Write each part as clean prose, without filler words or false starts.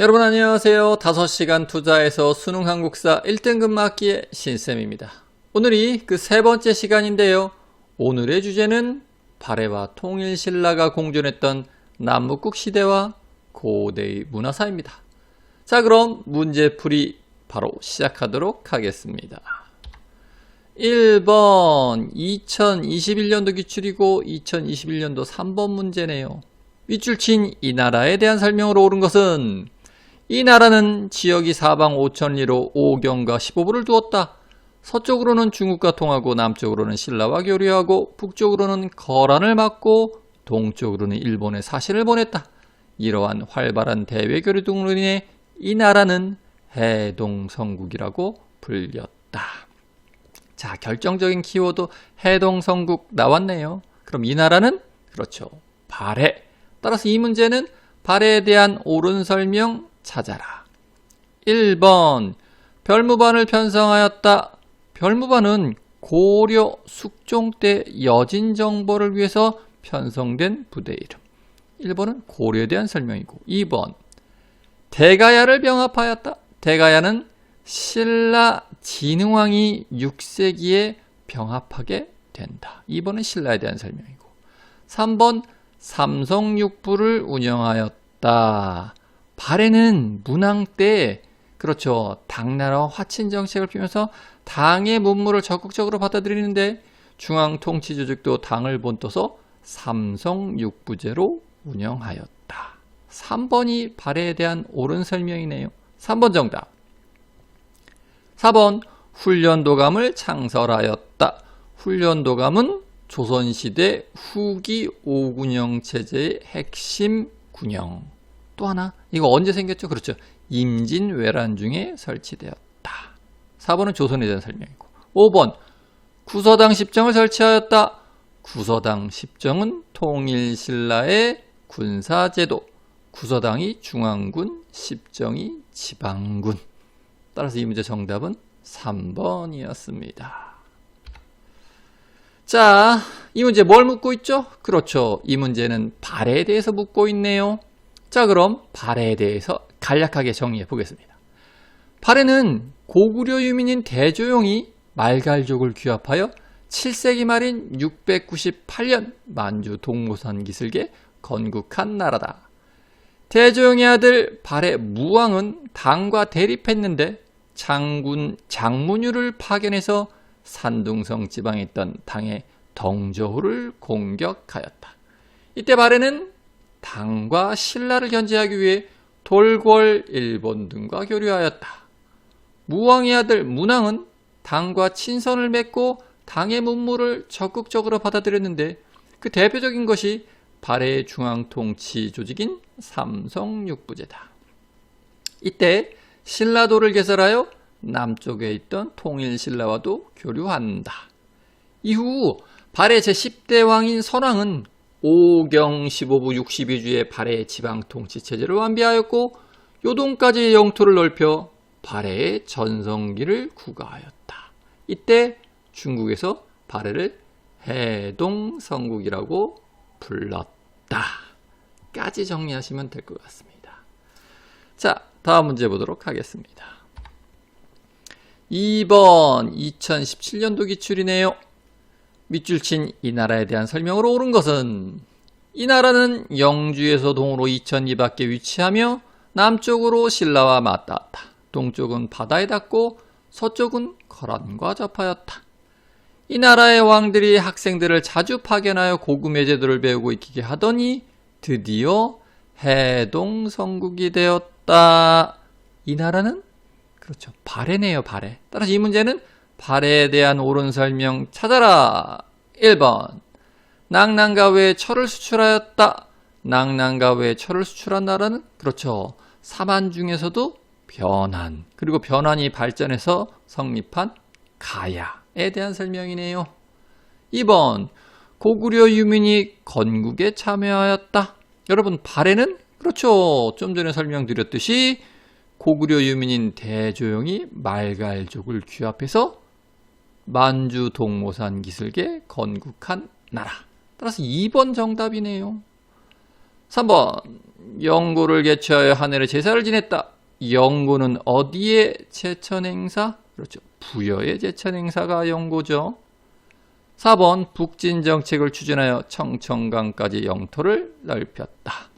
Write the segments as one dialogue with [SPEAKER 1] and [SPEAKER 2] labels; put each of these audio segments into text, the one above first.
[SPEAKER 1] 여러분 안녕하세요. 5시간 투자에서 수능 한국사 1등급 맞기의 신쌤입니다. 오늘이 그 세 번째 시간인데요. 오늘의 주제는 발해와 통일신라가 공존했던 남북국 시대와 고대의 문화사입니다. 자, 그럼 문제풀이 바로 시작하도록 하겠습니다. 1번 2021년도 기출이고 2021년도 3번 문제네요. 윗줄 친 이 나라에 대한 설명으로 옳은 것은 이 나라는 지역이 사방 5천리로 오경과 15부를 두었다. 서쪽으로는 중국과 통하고 남쪽으로는 신라와 교류하고 북쪽으로는 거란을 막고 동쪽으로는 일본에 사신을 보냈다. 이러한 활발한 대외 교류 등으로 인해 이 나라는 해동성국이라고 불렸다. 자, 결정적인 키워드 해동성국 나왔네요. 그럼 이 나라는 그렇죠. 발해. 따라서 이 문제는 발해에 대한 옳은 설명 찾아라. 1번 별무반을 편성하였다. 별무반은 고려 숙종 때 여진 정보를 위해서 편성된 부대 이름. 1번은 고려에 대한 설명이고 2번 대가야를 병합하였다. 대가야는 신라 진흥왕이 6세기에 병합하게 된다. 2번은 신라에 대한 설명이고 3번 삼성육부를 운영하였다. 발해는 문왕 때 그렇죠. 당나라와 화친 정책을 피우면서 당의 문물을 적극적으로 받아들이는데 중앙 통치 조직도 당을 본떠서 삼성육부제로 운영하였다. 3번이 발해에 대한 옳은 설명이네요. 3번 정답. 4번 훈련도감을 창설하였다. 훈련도감은 조선시대 후기 5군영 체제의 핵심 군영. 또 하나, 이거 언제 생겼죠? 그렇죠. 임진왜란 중에 설치되었다. 4번은 조선에 대한 설명이고 5번 구서당 십정을 설치하였다. 구서당 십정은 통일신라의 군사제도. 구서당이 중앙군, 십정이 지방군. 따라서 이 문제 정답은 3번이었습니다. 자, 이 문제 뭘 묻고 있죠? 그렇죠. 이 문제는 발해에 대해서 묻고 있네요. 자, 그럼 발해에 대해서 간략하게 정리해 보겠습니다. 발해는 고구려 유민인 대조용이 말갈족을 규합하여 7세기 말인 698년 만주 동모산 기슭에 건국한 나라다. 대조용의 아들 발해 무왕은 당과 대립했는데 장군 장문유를 파견해서 산둥성 지방에 있던 당의 덩저우를 공격하였다. 이때 발해는 당과 신라를 견제하기 위해 돌궐 일본 등과 교류하였다. 무왕의 아들 문왕은 당과 친선을 맺고 당의 문물을 적극적으로 받아들였는데 그 대표적인 것이 발해의 중앙통치 조직인 삼성육부제다. 이때 신라도를 개설하여 남쪽에 있던 통일신라와도 교류한다. 이후 발해 제10대 왕인 선왕은 오경 15부 62주의 발해 지방통치체제를 완비하였고 요동까지 영토를 넓혀 발해의 전성기를 구가하였다. 이때 중국에서 발해를 해동성국이라고 불렀다. 까지 정리하시면 될 것 같습니다. 자, 다음 문제 보도록 하겠습니다. 2번 2017년도 기출이네요. 밑줄 친 이 나라에 대한 설명으로 옳은 것은 이 나라는 영주에서 동으로 2002밖에 위치하며 남쪽으로 신라와 맞닿았다. 동쪽은 바다에 닿고 서쪽은 거란과 접하였다. 이 나라의 왕들이 학생들을 자주 파견하여 고금의 제도를 배우고 익히게 하더니 드디어 해동성국이 되었다. 이 나라는 그렇죠. 발해네요. 발해. 따라서 이 문제는 발해에 대한 옳은 설명 찾아라. 1번 낙랑가외에 철을 수출하였다. 낙랑가외에 철을 수출한 나라는 그렇죠. 사만 중에서도 변한, 그리고 변한이 발전해서 성립한 가야에 대한 설명이네요. 2번 고구려 유민이 건국에 참여하였다. 여러분 발해는 그렇죠. 좀 전에 설명드렸듯이 고구려 유민인 대조용이 말갈족을 규합해서 만주 동모산 기슭에 건국한 나라. 따라서 2번 정답이네요. 3번 영구를 개최하여 한 해를 제사를 지냈다. 영구는 어디에 제천 행사? 그렇죠. 부여의 제천 행사가 영구죠. 4번 북진 정책을 추진하여 청천강까지 영토를 넓혔다.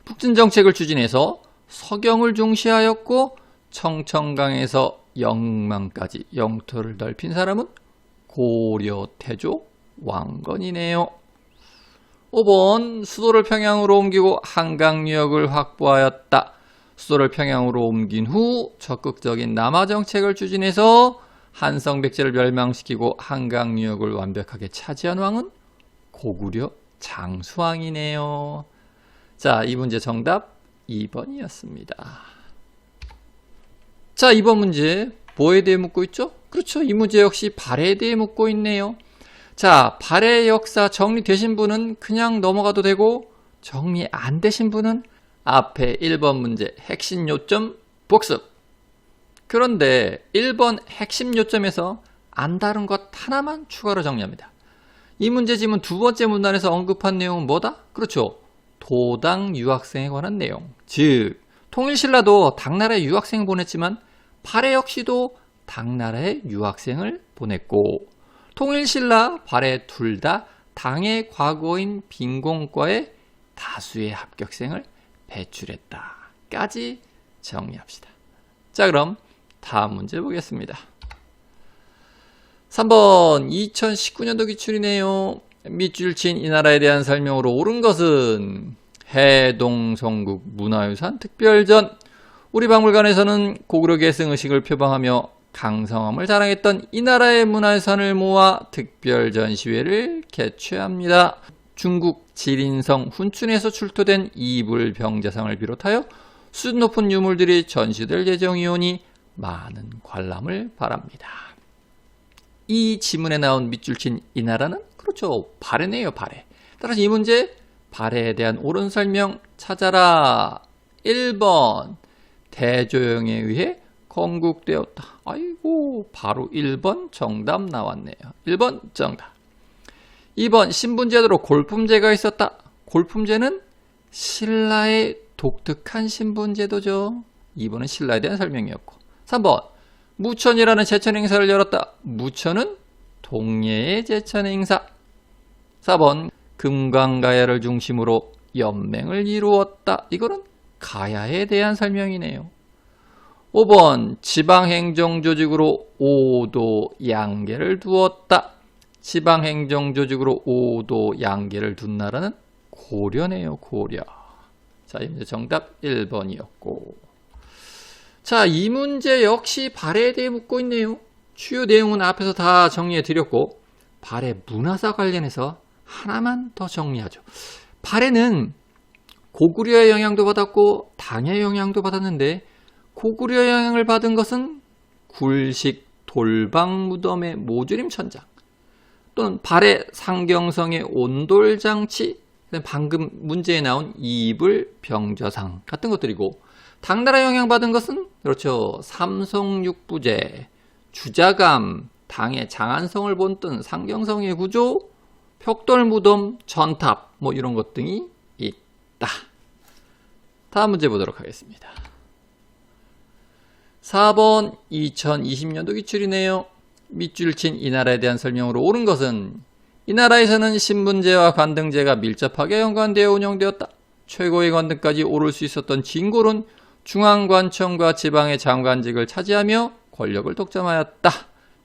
[SPEAKER 1] 북진 정책을 추진해서 서경을 중시하였고 청천강에서 영망까지 영토를 넓힌 사람은 고려 태조 왕건이네요. 5번 수도를 평양으로 옮기고 한강유역을 확보하였다. 수도를 평양으로 옮긴 후 적극적인 남하 정책을 추진해서 한성백제를 멸망시키고 한강유역을 완벽하게 차지한 왕은 고구려 장수왕이네요. 자, 이 문제 정답 2번이었습니다. 자, 이번 문제 뭐에 대해 묻고 있죠? 그렇죠. 이 문제 역시 발해에 대해 묻고 있네요. 자, 발해 역사 정리되신 분은 그냥 넘어가도 되고 정리 안 되신 분은 앞에 1번 문제 핵심 요점 복습. 그런데 1번 핵심 요점에서 안 다른 것 하나만 추가로 정리합니다. 이 문제 지문 두 번째 문단에서 언급한 내용은 뭐다? 그렇죠. 도당 유학생에 관한 내용. 즉 통일신라도 당나라에 유학생을 보냈지만 발해 역시도 당나라에 유학생을 보냈고 통일신라, 발해 둘 다 당의 과거인 빈공과에 다수의 합격생을 배출했다까지 정리합시다. 자, 그럼 다음 문제 보겠습니다. 3번 2019년도 기출이네요. 밑줄 친 이 나라에 대한 설명으로 옳은 것은 해동성국 문화유산 특별전. 우리 박물관에서는 고구려 계승 의식을 표방하며 강성함을 자랑했던 이 나라의 문화유산을 모아 특별 전시회를 개최합니다. 중국 지린성 훈춘에서 출토된 이불 병자상을 비롯하여 수준 높은 유물들이 전시될 예정이오니 많은 관람을 바랍니다. 이 지문에 나온 밑줄 친 이 나라는 그렇죠. 발해네요. 발해. 따라서 이 문제 발해에 대한 옳은 설명 찾아라. 1번 대조영에 의해 건국되었다. 아이고, 바로 1번 정답 나왔네요. 1번 정답. 2번 신분제도로 골품제가 있었다. 골품제는 신라의 독특한 신분제도죠. 2번은 신라에 대한 설명이었고. 3번 무천이라는 제천 행사를 열었다. 무천은 동예의 제천 행사. 4번 금강가야를 중심으로 연맹을 이루었다. 이거는 가야에 대한 설명이네요. 5번 지방행정조직으로 5도 양계를 두었다. 지방행정조직으로 5도 양계를 둔 나라는 고려네요. 고려. 자, 이 문제 정답 1번이었고. 자, 이 문제 역시 발해에 대해 묻고 있네요. 주요 내용은 앞에서 다 정리해 드렸고 발해 문화사 관련해서 하나만 더 정리하죠. 발해는 고구려의 영향도 받았고 당의 영향도 받았는데 고구려 영향을 받은 것은 굴식 돌방 무덤의 모조림 천장 또는 발해 상경성의 온돌장치, 방금 문제에 나온 이불 병저상 같은 것들이고 당나라 영향받은 것은 그렇죠. 삼성육부제, 주자감, 당의 장안성을 본뜬 상경성의 구조, 벽돌무덤, 전탑 뭐 이런 것 등이 있다. 다음 문제 보도록 하겠습니다. 4번 2020년도 기출이네요. 밑줄 친 이 나라에 대한 설명으로 옳은 것은 이 나라에서는 신분제와 관등제가 밀접하게 연관되어 운영되었다. 최고의 관등까지 오를 수 있었던 진골은 중앙관청과 지방의 장관직을 차지하며 권력을 독점하였다.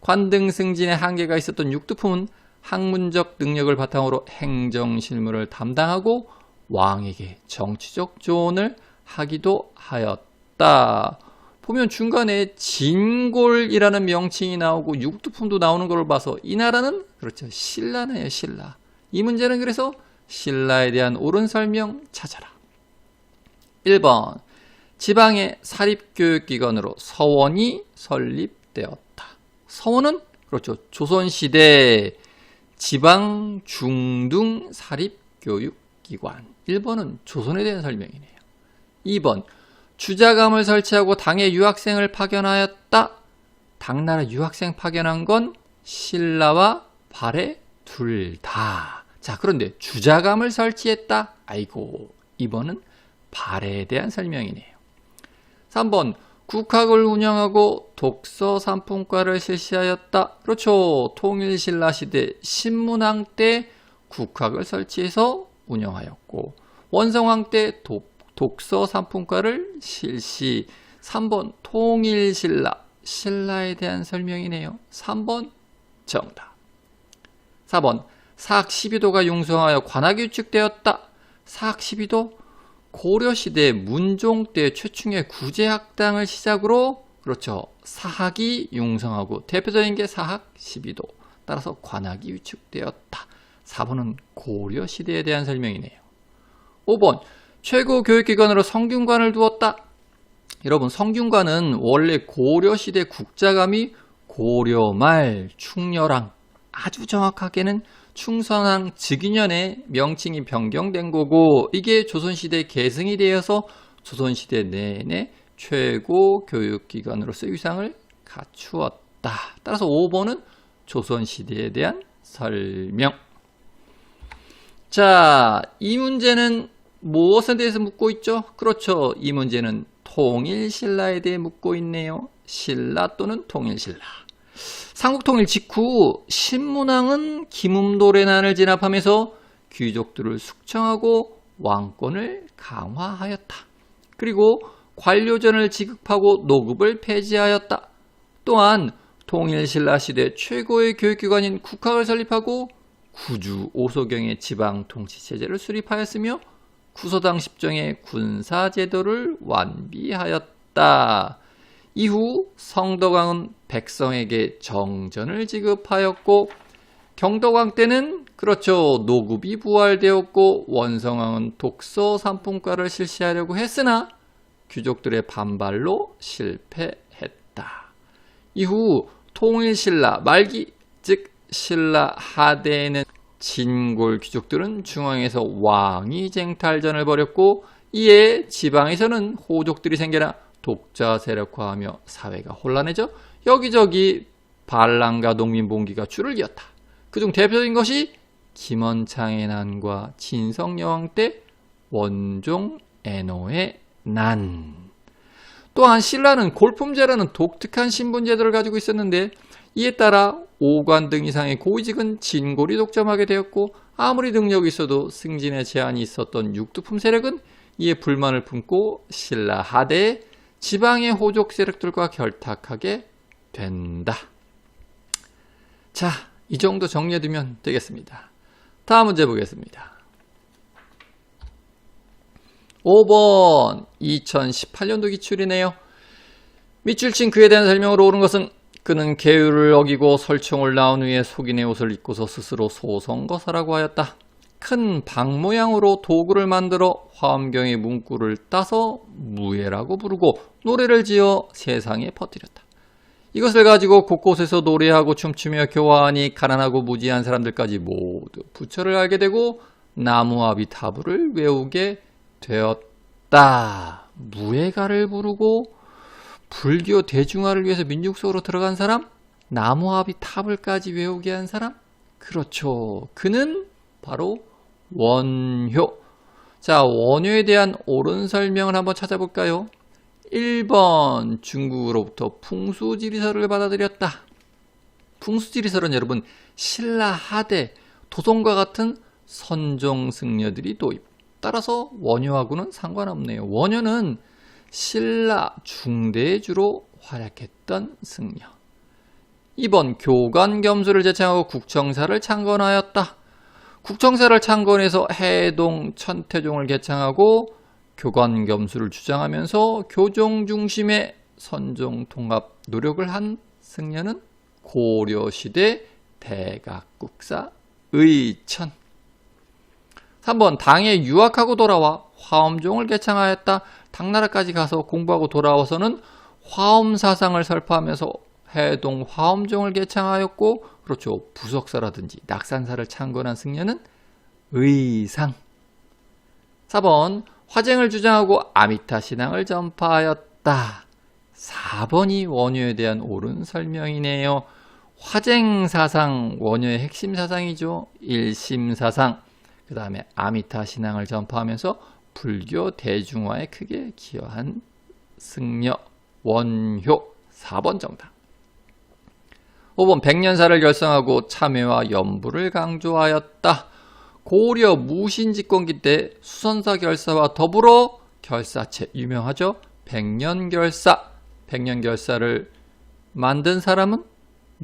[SPEAKER 1] 관등 승진의 한계가 있었던 육두품은 학문적 능력을 바탕으로 행정실무를 담당하고 왕에게 정치적 조언을 하기도 하였다. 보면 중간에 진골이라는 명칭이 나오고 육두품도 나오는 걸 봐서 이 나라는 그렇죠. 신라네요. 신라. 이 문제는 그래서 신라에 대한 옳은 설명 찾아라. 1번 지방의 사립교육기관으로 서원이 설립되었다. 서원은 그렇죠. 조선시대 지방 중등 사립교육기관. 1번은 조선에 대한 설명이네요. 2번 주자감을 설치하고 당의 유학생을 파견하였다. 당나라 유학생 파견한 건 신라와 발해 둘 다. 자, 그런데 주자감을 설치했다. 아이고, 이번은 발해에 대한 설명이네요. 3번 국학을 운영하고 독서 상품과를 실시하였다. 그렇죠. 통일신라 시대 신문왕 때 국학을 설치해서 운영하였고 원성왕 때 독서 상품과를 실시. 3번 통일신라, 신라에 대한 설명이네요. 3번 정답. 4번 사학 12도가 융성하여 관악이 유축되었다. 사학 12도 고려시대 문종 때 최충의 구제학당을 시작으로 그렇죠. 사학이 융성하고 대표적인 게 사학 12도. 따라서 관악이 유축되었다. 4번은 고려시대에 대한 설명이네요. 5번 최고 교육기관으로 성균관을 두었다. 여러분 성균관은 원래 고려시대 국자감이 고려말 충렬왕, 아주 정확하게는 충선왕 즉위년에 명칭이 변경된 거고 이게 조선시대 계승이 되어서 조선시대 내내 최고 교육기관으로서의 위상을 갖추었다. 따라서 5번은 조선시대에 대한 설명. 자, 이 문제는 무엇에 대해서 묻고 있죠? 그렇죠. 이 문제는 통일신라에 대해 묻고 있네요. 신라 또는 통일신라. 삼국통일 직후 신문왕은 김음도래난을 진압하면서 귀족들을 숙청하고 왕권을 강화하였다. 그리고 관료전을 지급하고 노급을 폐지하였다. 또한 통일신라 시대 최고의 교육기관인 국학을 설립하고 구주 오소경의 지방통치체제를 수립하였으며 구서당 10정의 군사제도를 완비하였다. 이후 성덕왕은 백성에게 정전을 지급하였고 경덕왕 때는 그렇죠. 노급이 부활되었고 원성왕은 독서 상품과를 실시하려고 했으나 귀족들의 반발로 실패했다. 이후 통일신라 말기 즉 신라 하대에는 진골 귀족들은 중앙에서 왕위 쟁탈전을 벌였고 이에 지방에서는 호족들이 생겨나 독자 세력화하며 사회가 혼란해져 여기저기 반란과 농민봉기가 줄을 이었다. 그중 대표적인 것이 김원창의 난과 진성여왕 때 원종 애노의 난. 또한 신라는 골품제라는 독특한 신분제도를 가지고 있었는데 이에 따라 5관 등 이상의 고위직은 진골이 독점하게 되었고 아무리 능력이 있어도 승진에 제한이 있었던 육두품 세력은 이에 불만을 품고 신라 하대에 지방의 호족 세력들과 결탁하게 된다. 자, 이 정도 정리해두면 되겠습니다. 다음 문제 보겠습니다. 5번 2018년도 기출이네요. 밑줄 친 그에 대한 설명으로 옳은 것은 그는 계율을 어기고 설총을 나온 후에 속인의 옷을 입고서 스스로 소성거사라고 하였다. 큰 박 모양으로 도구를 만들어 화엄경의 문구를 따서 무예라고 부르고 노래를 지어 세상에 퍼뜨렸다. 이것을 가지고 곳곳에서 노래하고 춤추며 교화하니 가난하고 무지한 사람들까지 모두 부처를 알게 되고 나무아비타불을 외우게 되었다. 무예가를 부르고 불교 대중화를 위해서 민족 속으로 들어간 사람? 나무아비타불까지 외우게 한 사람? 그렇죠. 그는 바로 원효. 자, 원효에 대한 옳은 설명을 한번 찾아볼까요? 1번 중국으로부터 풍수지리설을 받아들였다. 풍수지리설은 여러분 신라 하대 도성과 같은 선종 승려들이 도입. 따라서 원효하고는 상관없네요. 원효는 신라 중대에 주로 활약했던 승려. 2번 교관겸수를 제창하고 국청사를 창건하였다. 국청사를 창건해서 해동 천태종을 개창하고 교관겸수를 주장하면서 교종 중심의 선종 통합 노력을 한 승려는 고려시대 대각국사 의천. 3번 당에 유학하고 돌아와 화엄종을 개창하였다. 당나라까지 가서 공부하고 돌아와서는 화엄 사상을 설파하면서 해동 화엄종을 개창하였고 그렇죠. 부석사라든지 낙산사를 창건한 승려는 의상. 4번 화쟁을 주장하고 아미타 신앙을 전파하였다. 4번이 원효에 대한 옳은 설명이네요. 화쟁사상, 원효의 핵심 사상이죠. 일심사상. 그 다음에 아미타 신앙을 전파하면서 불교 대중화에 크게 기여한 승려, 원효. 4번 정답. 5번 백년사를 결성하고 참회와 염불을 강조하였다. 고려 무신집권기 때 수선사 결사와 더불어 결사체 유명하죠. 백년결사. 백년결사를 만든 사람은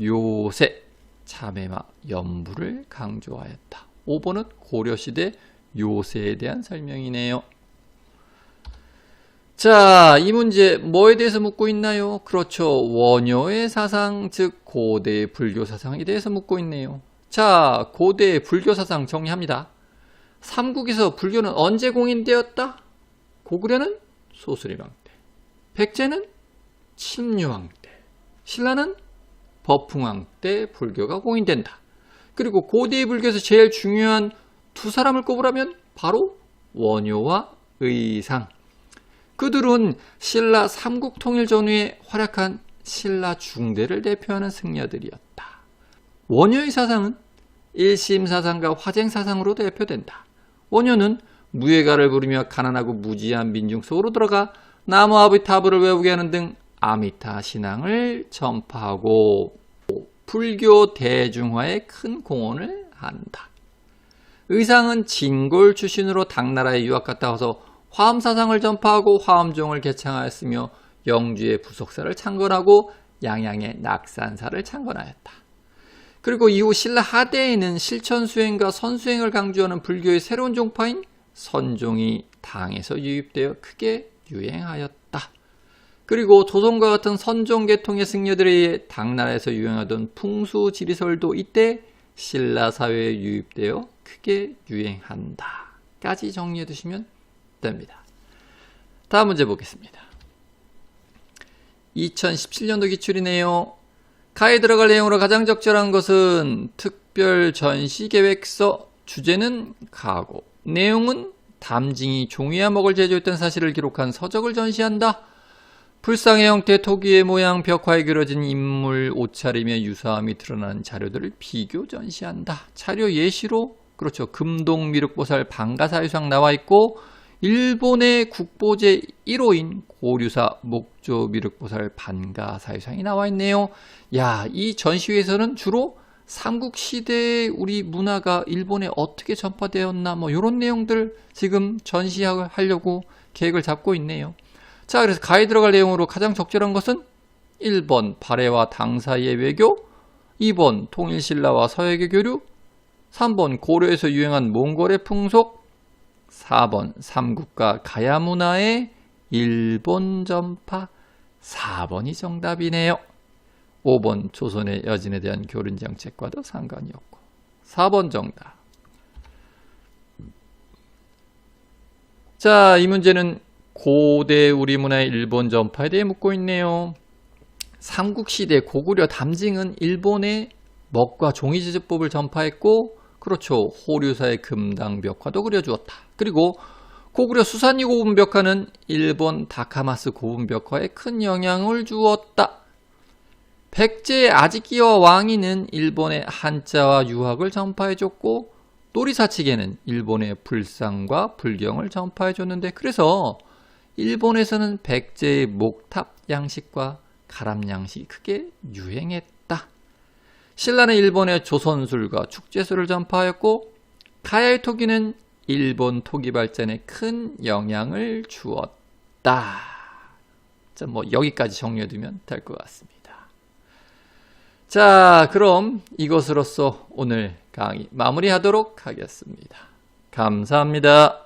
[SPEAKER 1] 요새. 참회와 염불을 강조하였다. 5번은 고려시대 요새에 대한 설명이네요. 자, 이 문제 뭐에 대해서 묻고 있나요? 그렇죠. 원효의 사상, 즉 고대의 불교 사상에 대해서 묻고 있네요. 자, 고대의 불교 사상 정리합니다. 삼국에서 불교는 언제 공인되었다? 고구려는 소수리왕 때, 백제는 침류왕 때, 신라는 법흥왕 때 불교가 공인된다. 그리고 고대의 불교에서 제일 중요한 두 사람을 꼽으라면 바로 원효와 의상. 그들은 신라 삼국 통일 전후에 활약한 신라 중대를 대표하는 승려들이었다. 원효의 사상은 일심사상과 화쟁사상으로 대표된다. 원효는 무예가를 부르며 가난하고 무지한 민중 속으로 들어가 나무아비타불을 외우게 하는 등 아미타 신앙을 전파하고 불교 대중화에 큰 공헌을 한다. 의상은 진골 출신으로 당나라에 유학 갔다 와서 화엄사상을 전파하고 화엄종을 개창하였으며 영주의 부속사를 창건하고 양양의 낙산사를 창건하였다. 그리고 이후 신라 하대에는 실천수행과 선수행을 강조하는 불교의 새로운 종파인 선종이 당에서 유입되어 크게 유행하였다. 그리고 조선과 같은 선종계통의 승려들에 의해 당나라에서 유행하던 풍수지리설도 이때 신라 사회에 유입되어 크게 유행한다. 까지 정리해 두시면 됩니다. 다음 문제 보겠습니다. 2017년도 기출이네요. 가에 들어갈 내용으로 가장 적절한 것은 특별 전시계획서, 주제는 가고, 내용은 담징이 종이와 먹을 제조했던 사실을 기록한 서적을 전시한다. 불상의 형태, 토기의 모양, 벽화에 그려진 인물, 옷차림의 유사함이 드러나는 자료들을 비교 전시한다. 자료 예시로 그렇죠. 금동미륵보살 방가사유상 나와 있고 일본의 국보제 1호인 고류사 목조미륵보살 반가사유상이 나와 있네요. 야, 이 전시회에서는 주로 삼국시대의 우리 문화가 일본에 어떻게 전파되었나 뭐 이런 내용들 지금 전시하려고 계획을 잡고 있네요. 자, 그래서 가에 들어갈 내용으로 가장 적절한 것은 1번 발해와 당 사이의 외교, 2번 통일신라와 서해계 교류, 3번 고려에서 유행한 몽골의 풍속, 4번 삼국과 가야 문화의 일본 전파. 4번이 정답이네요. 5번 조선의 여진에 대한 교륜 정책과도 상관이 없고 4번 정답. 자, 이 문제는 고대 우리 문화의 일본 전파에 대해 묻고 있네요. 삼국시대 고구려 담징은 일본의 먹과 종이 제조법을 전파했고 그렇죠. 호류사의 금당 벽화도 그려주었다. 그리고 고구려 수산이 고분 벽화는 일본 다카마스 고분 벽화에 큰 영향을 주었다. 백제의 아지키와 왕이는 일본의 한자와 유학을 전파해줬고 또리사치계는 일본의 불상과 불경을 전파해줬는데 그래서 일본에서는 백제의 목탑 양식과 가람 양식이 크게 유행했다. 신라는 일본의 조선술과 축제술을 전파하였고 가야의 토기는 일본 토기 발전에 큰 영향을 주었다. 자, 뭐 여기까지 정리해두면 될 것 같습니다. 자, 그럼 이것으로써 오늘 강의 마무리하도록 하겠습니다. 감사합니다.